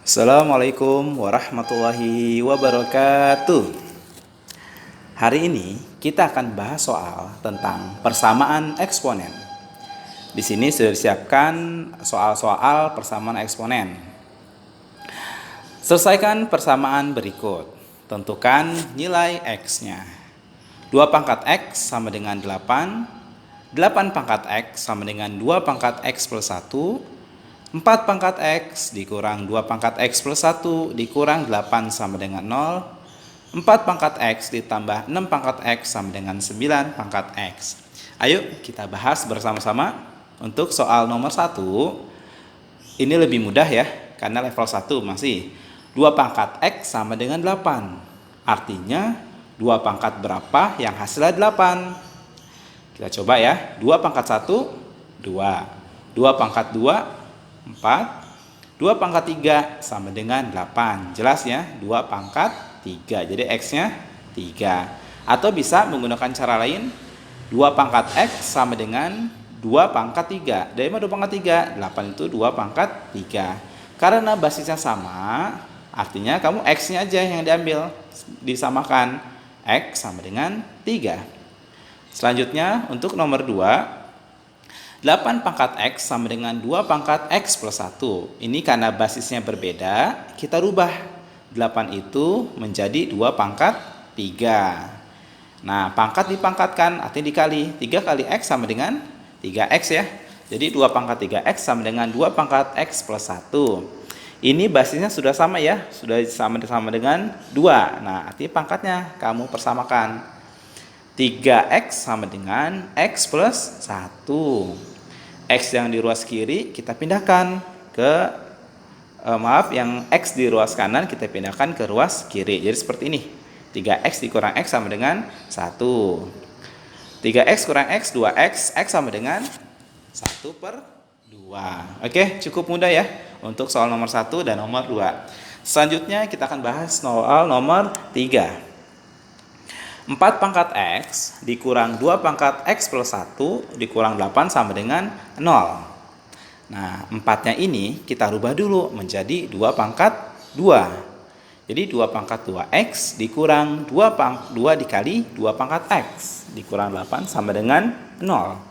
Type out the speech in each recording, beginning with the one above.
Assalamualaikum warahmatullahi wabarakatuh. Hari ini kita akan bahas soal tentang persamaan eksponen. Di sini sudah disiapkan soal-soal persamaan eksponen. Selesaikan persamaan berikut. Tentukan nilai X-nya. 2 pangkat X sama dengan 8. 8 pangkat X sama dengan 2 pangkat X plus 1. 4 pangkat X dikurang 2 pangkat X plus 1 dikurang 8 sama dengan 0. 4 pangkat X ditambah 6 pangkat X sama dengan 9 pangkat X. Ayo kita bahas bersama-sama. Untuk soal nomor 1, ini lebih mudah ya, karena level 1 masih 2 pangkat X sama dengan 8. Artinya 2 pangkat berapa yang hasilnya 8? Kita coba ya. 2 pangkat 1, 2. 2 pangkat 2, 4. 2 pangkat 3 sama dengan 8. Jelas ya, 2 pangkat 3. Jadi X-nya 3. Atau bisa menggunakan cara lain. 2 pangkat X sama dengan 2 pangkat 3. Dari mana 2 pangkat 3? 8 itu 2 pangkat 3. Karena basisnya sama, artinya kamu X-nya aja yang diambil. Disamakan. X sama dengan 3. Selanjutnya untuk nomor 2. 8 pangkat X sama dengan 2 pangkat X plus 1. Ini karena basisnya berbeda, kita rubah 8 itu menjadi 2 pangkat 3. Nah, pangkat dipangkatkan, artinya dikali. 3 kali X sama dengan 3X ya. Jadi 2 pangkat 3X sama dengan 2 pangkat X plus 1. Ini basisnya sudah sama ya, sudah sama dengan 2. Nah, artinya pangkatnya kamu persamakan. 3X sama dengan X plus 1. X yang di ruas kiri kita pindahkan ke yang X di ruas kanan kita pindahkan ke ruas kiri. Jadi seperti ini. 3X dikurang X sama dengan 1. 3X kurang X, 2X. X sama dengan 1/2. Oke, cukup mudah ya untuk soal nomor 1 dan nomor 2. Selanjutnya kita akan bahas soal nomor 3. 4 pangkat X dikurang 2 pangkat X plus 1 dikurang 8 sama dengan 0. Nah, 4-nya ini kita rubah dulu menjadi 2 pangkat 2. Jadi 2 pangkat 2X dikurang 2 dikali 2 pangkat X dikurang 8 sama dengan 0.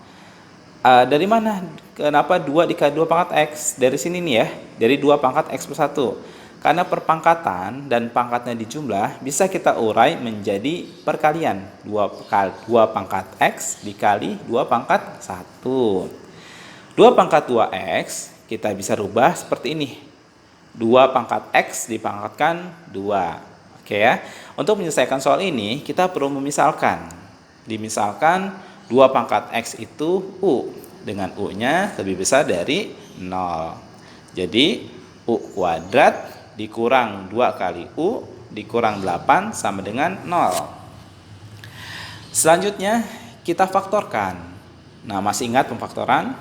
Dari mana? Kenapa 2 dikali 2 pangkat X? Dari sini nih ya, dari 2 pangkat X plus 1. Karena perpangkatan dan pangkatnya dijumlah, bisa kita urai menjadi perkalian. 2 pangkat X dikali 2 pangkat 1. 2 pangkat 2X kita bisa rubah seperti ini. 2 pangkat X dipangkatkan 2. Oke ya. Untuk menyelesaikan soal ini, kita perlu memisalkan. Dimisalkan 2 pangkat X itu U. Dengan U-nya lebih besar dari 0. Jadi U kuadrat dikurang 2 kali U dikurang 8 sama dengan 0. Selanjutnya kita faktorkan. Nah, masih ingat pemfaktoran?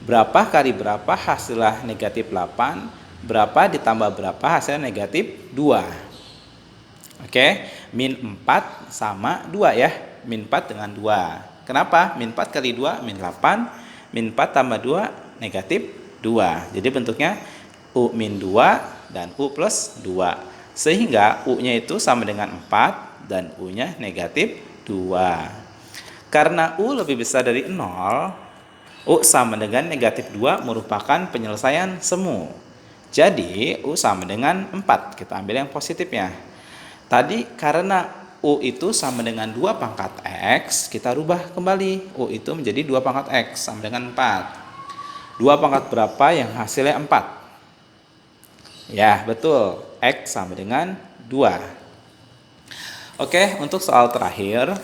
Berapa kali berapa hasilnya negatif 8, berapa ditambah berapa hasilnya negatif 2. Oke, min 4 sama 2 ya. Min 4 dengan 2. Kenapa? Min 4 kali 2 min 8, min 4 tambah 2 negatif 2. Jadi bentuknya U min 2 dan U plus 2. Sehingga U-nya itu sama dengan 4 dan U-nya negatif 2. Karena U lebih besar dari 0, U sama dengan negatif 2 merupakan penyelesaian semu. Jadi U sama dengan 4. Kita ambil yang positifnya. Tadi karena U itu sama dengan 2 pangkat X, kita rubah kembali. U itu menjadi 2 pangkat X sama dengan 4. 2 pangkat berapa yang hasilnya 4? Ya, betul. X sama dengan 2. Oke, untuk soal terakhir,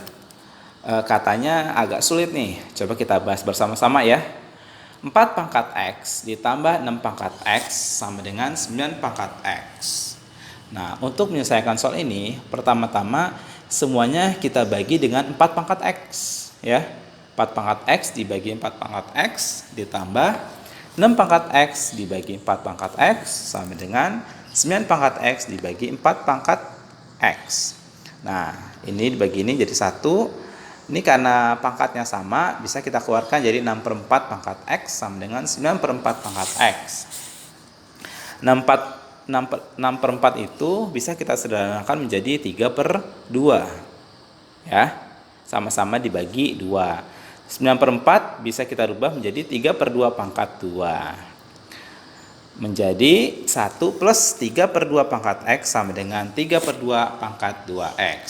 katanya agak sulit nih. Coba kita bahas bersama-sama ya. 4 pangkat X ditambah 6 pangkat X sama dengan 9 pangkat X. Nah, untuk menyelesaikan soal ini, pertama-tama semuanya kita bagi dengan 4 pangkat X. Ya, 4 pangkat X dibagi 4 pangkat X ditambah 6 pangkat X dibagi 4 pangkat X sama dengan 9 pangkat X dibagi 4 pangkat X. Nah, ini dibagi ini jadi 1. Ini karena pangkatnya sama, bisa kita keluarkan jadi 6/4 pangkat X sama dengan 9/4 pangkat X. 6/4 6 per 4 itu bisa kita sederhanakan menjadi 3 per 2. Ya, sama-sama dibagi 2. 9 per 4 bisa kita rubah menjadi 3 per 2 pangkat 2. Menjadi 1 plus 3 per 2 pangkat X sama dengan 3 per 2 pangkat 2X.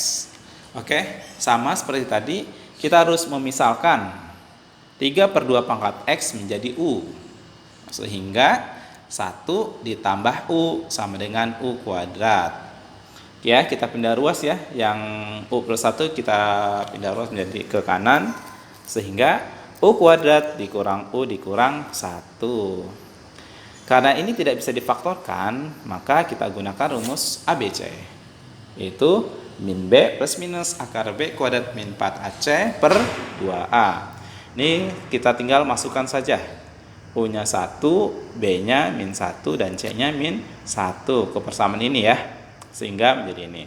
Oke, sama seperti tadi, kita harus memisalkan 3 per 2 pangkat X menjadi U. Sehingga 1 ditambah U sama dengan U kuadrat. Ya, kita pindah ruas ya. Yang U plus 1 kita pindah ruas menjadi ke kanan. Sehingga U kuadrat dikurang U dikurang 1. Karena ini tidak bisa difaktorkan, maka kita gunakan rumus ABC. Yaitu min B plus minus akar B kuadrat min 4AC per 2A. Ini kita tinggal masukkan saja. U-nya 1, B-nya min 1, dan C-nya min 1 ke persamaan ini ya. Sehingga menjadi ini.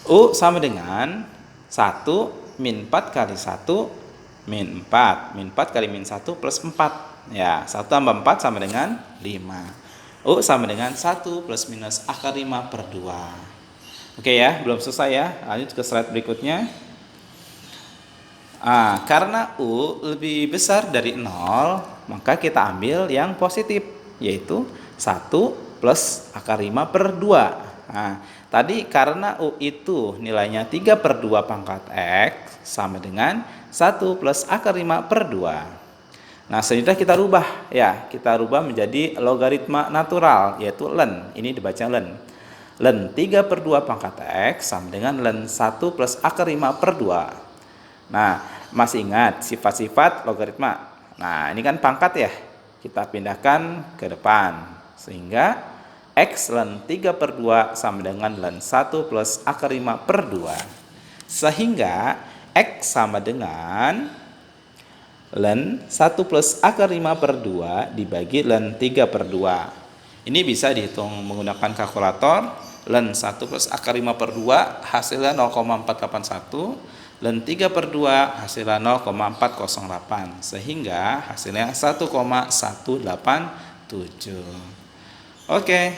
U sama dengan 1 min 4 kali 1 min 4. Min 4 kali min 1 plus 4. Ya, 1 tambah 4 sama dengan 5. U sama dengan 1 plus minus akar 5 per 2. Oke ya, belum selesai ya. Lanjut ke slide berikutnya. Karena U lebih besar dari 0, maka kita ambil yang positif, yaitu 1 plus akar 5 per 2. Tadi karena U itu nilainya 3 per 2 pangkat X sama dengan 1 plus akar 5 per 2. Nah, selanjutnya kita rubah ya, kita rubah menjadi logaritma natural, yaitu ln. Ini dibaca ln. Ln 3 per 2 pangkat X sama dengan ln 1 plus akar 5 per 2. Nah, masih ingat sifat-sifat logaritma. Nah, ini kan pangkat ya, kita pindahkan ke depan. Sehingga X ln 3 per 2 sama dengan ln 1 plus akar 5 per 2. Sehingga X sama dengan ln 1 plus akar 5 per 2 dibagi ln 3 per 2. Ini bisa dihitung menggunakan kalkulator. Ln 1 plus akar 5 per 2 hasilnya 0,481. Ln 3 per 2 hasilnya 0,408. Sehingga hasilnya 1,187. Oke,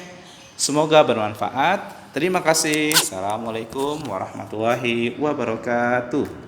semoga bermanfaat. Terima kasih. Assalamualaikum warahmatullahi wabarakatuh.